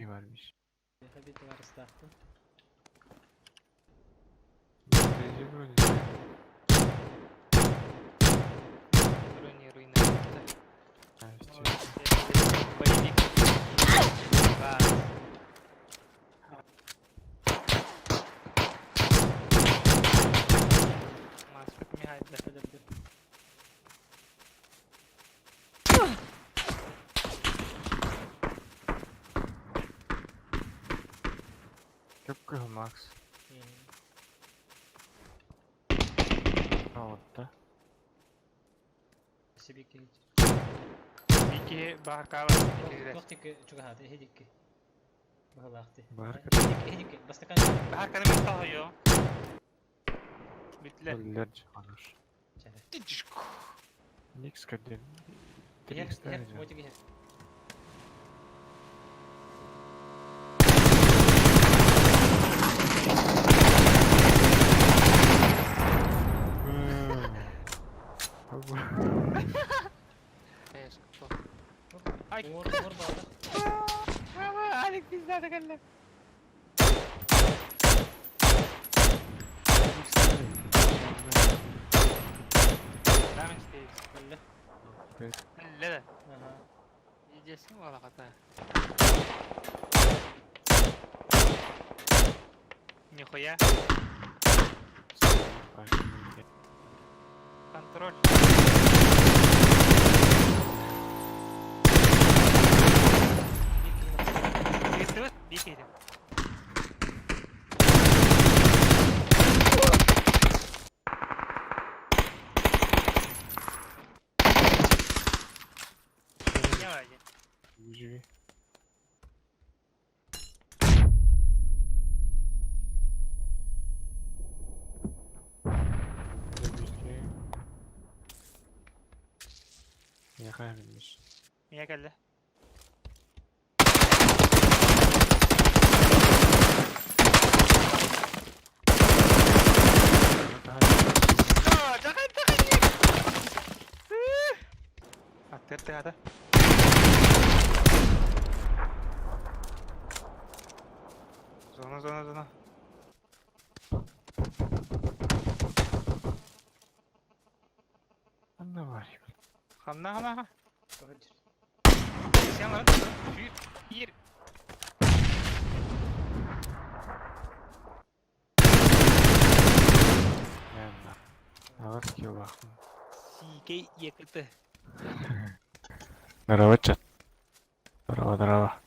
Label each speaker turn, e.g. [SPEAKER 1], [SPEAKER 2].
[SPEAKER 1] mi varmış?
[SPEAKER 2] Tabii ki var ıslattım.
[SPEAKER 1] Recep öyle.
[SPEAKER 3] Ruiny.
[SPEAKER 1] Ha, işte.
[SPEAKER 3] Боевик. Да. Маска мигает, да.
[SPEAKER 2] Öldürdüm.
[SPEAKER 1] Çok kıl Max. Havada.
[SPEAKER 2] Sibiki.
[SPEAKER 3] Бики бахкава.
[SPEAKER 2] Вақтики çok hadi hedikki. Bu vakti.
[SPEAKER 1] Bahar
[SPEAKER 2] Hedikki. Bastakan.
[SPEAKER 3] Бахканы мен тахıyor. Bitle.
[SPEAKER 1] Öller çıkarır.
[SPEAKER 3] Тичку.
[SPEAKER 1] Nix kadar.
[SPEAKER 2] Her
[SPEAKER 1] Nix
[SPEAKER 2] her
[SPEAKER 1] kadar.
[SPEAKER 2] motive her.
[SPEAKER 3] ايش هاي
[SPEAKER 2] Vur bağla.
[SPEAKER 3] عليك بالذات اتكلم لا مش تيز
[SPEAKER 2] Öldü.
[SPEAKER 3] لا لا
[SPEAKER 2] Aha.
[SPEAKER 3] يجي ولا قطع نخويا контроль Бейстерет, бейкейді. Не вади.
[SPEAKER 1] Живи. Yakalamış.
[SPEAKER 3] Niye geldi? Jangan hati-hati ada. Zona.
[SPEAKER 1] Anda var.
[SPEAKER 3] Hamna.
[SPEAKER 2] Öldür.
[SPEAKER 3] Sen var. Bir.
[SPEAKER 1] Yanına. Ağır ki bakın.
[SPEAKER 3] Sikey yakıtı.
[SPEAKER 1] Darava çat. Darava.